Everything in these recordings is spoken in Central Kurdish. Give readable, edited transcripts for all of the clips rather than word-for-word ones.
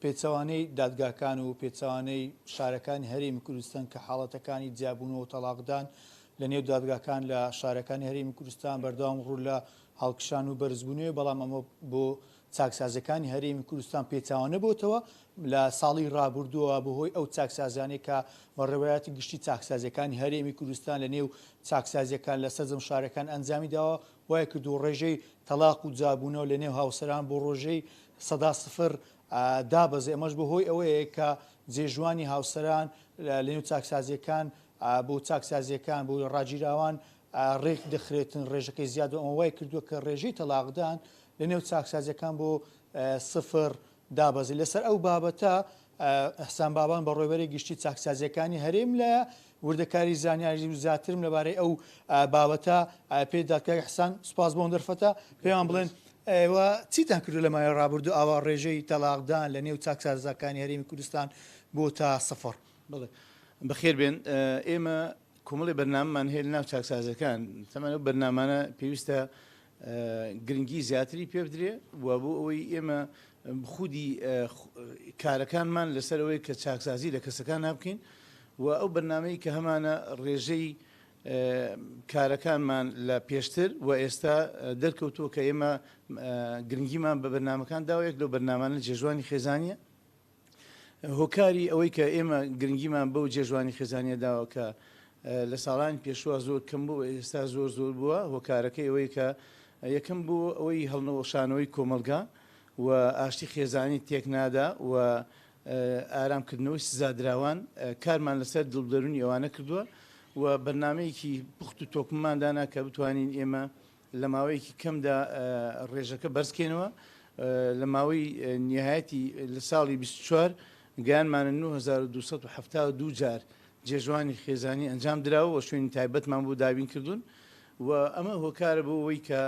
پێچەوانەی دادگاکان و پێچەوانەی شارەکانی هەرێمی کوردستان کە حاڵەتەکانی جیاببوونەوە تەلاقدان لە نێو دادگاکان لە شارەکانی هەرێمی کوردستان بەردەوام ڕوو لە هەڵکشان و بەرزبوونەوە بەڵام ئەمە بۆ چاکسازەکانی هەرێمی کوردستان پێچاوانە بۆتەوە لە ساڵی ڕابردووە بەهۆی ئەو چاکسازانەی کە بەڕێوەیەتی گشتی چاکسازەکانی هەرێمی کوردستان لە نێو چاکسازیەکان لە سەرجەم شارەکان ئەنجامی داوە وایە کردو ڕێژەی تەلاق و جابوونەوە لە نێو هاوسەران بۆ ڕۆژەی 100 دابەزێ ئەمەش بەهۆی ئەوەیە کە جێژوانی هاوسەران لە نێو چاکسازیەکان بۆ چاکسازیەکان بۆ ڕاگیراوان ڕێک دەخرێتن ڕێژەکەی زیاد ئەمە وای کردووە کە ڕێژەی تەلاقدان لە نێو چاکسازیەکان بۆ 0 دابەزی لەسەر ئەو بابەتە ئەحسان بابان بە ڕێوەبەری گشتی چاکسازیەکانی هەرێم لە وردەکاری زانیاری و زیاترم لەبارەی ئەو بابەتە پێداکە حسان سوپاس بۆم دەرفەتە پێیان بڵێن ئێوە چیتان کردو لە مایە ڕابردوو ئاوا ڕێژەی تەلاقدان لە نێو چاکسازەکانی هەرێمی کوردستان بۆ تا 0 بڵێ بەخێر بێن ئێمە کۆمەڵی بەرنامەمان هەیە لە ناو چاکسازەکان تەمەنە بەرنامانە پێویستە گرنگی زیاتری پێ بدرێ و بۆ ئەوەی ئێمە خودی کارەکانمان لەسەرەوەی کە چاکسازی لە کەسەکان نابکەین و ئەو بەرنامەی کە هەمانە ڕێژەی کارەکانمان لە پێشتر و ئێستا دەرکەوتووە کە ئێمە گرنگیمان بە بەرنامەکان داوەیەک لەو بەرنامانە جێژوانی خێزانیە هۆکاری ئەوەی کە ئێمە گرنگیمان بەو جێژوانی خێزانیە داوە کە لە ساڵانی پێشوە زۆر کەم بوو ئێستا زۆر بووە هۆکارەکەی ئەوەی کە یەکەم بوو ئەوەی هەڵنەوەشانەوەی کۆمەلگا و ئاشتی خێزانی تێک نادا و ئارامکردنەوەی سزادراوان کارمان لەسەر دڵبدەرونی ئەوانە کردووە و بەرنمەیەکی پوخت و تۆکمماندانا کە بتوانین ئێمە لە ماوەیەکی کەمدا ڕێژەکە بەرزکەینەوە لە ماوەی نهایەتی لە ساڵی 24 گیانمانە 9272 جار جێژوانی خێزانی ئەنجام دراوە و شوێنی تایبەتمان بۆ دابین کردوون و ئەمە هۆکارە بۆ ئەوەی کە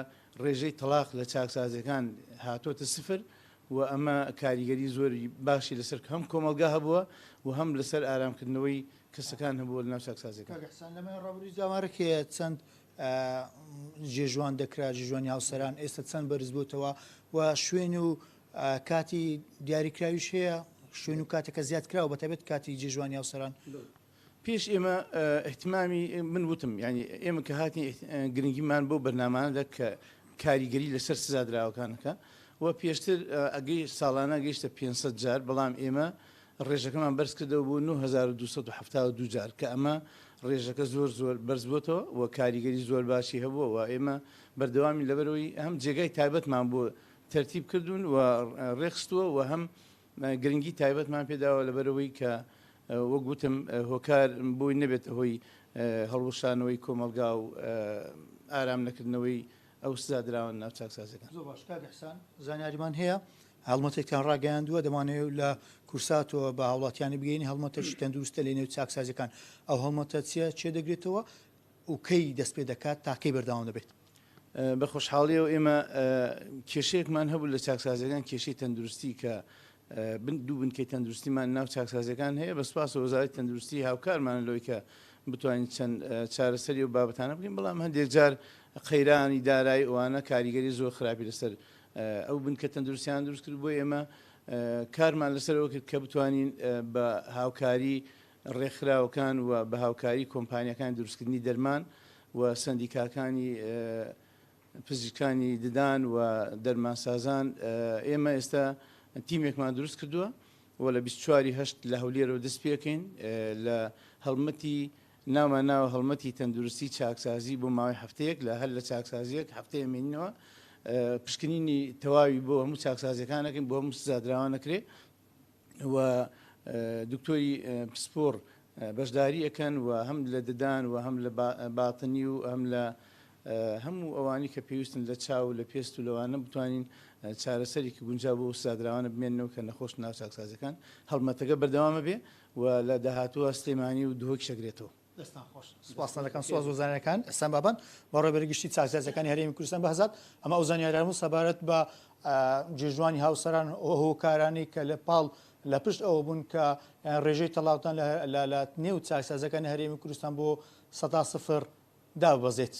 ڕێژەی تەلاق لە چاکسازەکان هاتۆتە 0 و ئەمە کاریگەری زۆری باشی لەسەر هەم کۆمەلگا هەبووە و هەم لەسەر ئارامکردنەوەی کەسەکان هەبووە لە ناو چاکسازەکان. لەمە ڕابردووی جاوارەکەیە چەند جێژوان دەکرا جێژوانی هاوسەران ئێستا چەند بەرز بووتەوە و شوێن و کاتی دیاریکراویش هەیە شوێن و کاتێکە زیاد کراوە بەتایبەت کاتی جێژوانی هاوسەران پێش ئێمە احتیمامی من وتم ینی ئێمە کە هاتی گرنگیمان بۆ بەرنامانەدا کە کاریگەری لەسەر سزادراوەکانەکە و پێشتر ئەگەی ساڵانە گەیشتە 500 جار بەڵام ئێمە ڕێژەکەمان بەرز کردەوە بۆ 9272 جار کە ئەمە ڕێژەکە زۆر بەرز بووتەوە و کاریگەری زۆر باشی هەبووە و ئێمە بەردەوامی لەبەرەوەی هەم جێگای تایبەتمان بۆ تەرتیب کردوون و ڕێخستووە و هەم گرنگی تایبەتمان پێداوە لەبەرەوەی کە وەک گوتم هۆکار بۆی نەبێت هۆی هەڵوشانەوەی کۆمەلگا و ئارام نەکردنەوەی ئەو سزادراون ناو چاکسازەکان. زۆر باش کاک ئەحسان زانیاریمان هەیە هەڵمەتێکتان ڕاگەیاندووە دەمانەوێت لە کورساتەوە بە هاوڵاتیانی بگەینی هەڵمەتەشی تەندروستە لە نێو چاکسازەکان ئەو هەڵمەتە چیە چێ دەگرێتەوە و کەی دەست پێ دەکات تاکەی بەرداوام دەبێت. بە خۆشحاڵیەوە ئێمە کێشەیەکمان هەبوو لە چاکسازەکان کێشەی تەندروستی کە دوو بنکەی تەندروستیمان ناو چاکسازەکان هەیە بە سوپاس وەزارەتی تەندروستی هاوکارمان لەوەی کە بتوانین چەند چارەسەری و بابەتانە بکەین بەڵام هەندێک جار قەیرانی دارایی ئەوانە کاریگەری زۆر خراپی لەسەر ئەو بنکە تەندروستیان دروست کرد بۆ ئێمە کارمان لەسەرەوە کرد کە بتوانین بە هاوکاری ڕێکخراوەکان و بە هاوکاری کۆمپانیەکان دروستکردنی دەرمان و سندیکاکانی پزیشکانی ددان و دەرمانسازان ئێمە ئێستا تیمێکمان دروست کردووە و لە 24/8 لە هەولێرەوە دەست پێکەین لە هەڵمەتی ناوە هەڵمەتی تەندروستی چاکسازی بۆ ماوەی هەفتەیەک لە هەر لە چاکسازیەک هەفتەیە مێنینەوە پشکنینی تەواوی بۆ هەموو چاکسازیەکانەکەین بۆ هەموو سزادراوان نەکرێ و دکتۆری پسپۆر بەشداری ئەەکەن و هەم لە ددان و هەم لە باتنی و هەم لە هەموو ئەوانی کە پێویستن لە چاو لە پێست و لەوانە بتوانین چارەسەرێکی گونجا بۆ سادراوانە بمێنەوە کە نەخۆش ناو چاکسازەکان هەڵمەتەکە بەردەوامە بێ و لە داهاتووە سلێمانی و دهۆک شەگرێتەوە. دەستان خۆش سوپاسان دەکەم سواز وەزانەکان ئەحسان بابان بە ڕێبەری گشتی چاکسازەکانی هەرێمی کوردستان بەهەزات ئەمە ئەو زانیاریان سەبارەت بە جێژوانی هاوسەران هۆکارانی کە لە پاڵ لە پشت ئەوە بوون کە ڕێژەی تەلاقدان لە نێو چاکسازەکانی هەرێمی کوردستان بۆ 100 دابەزێت.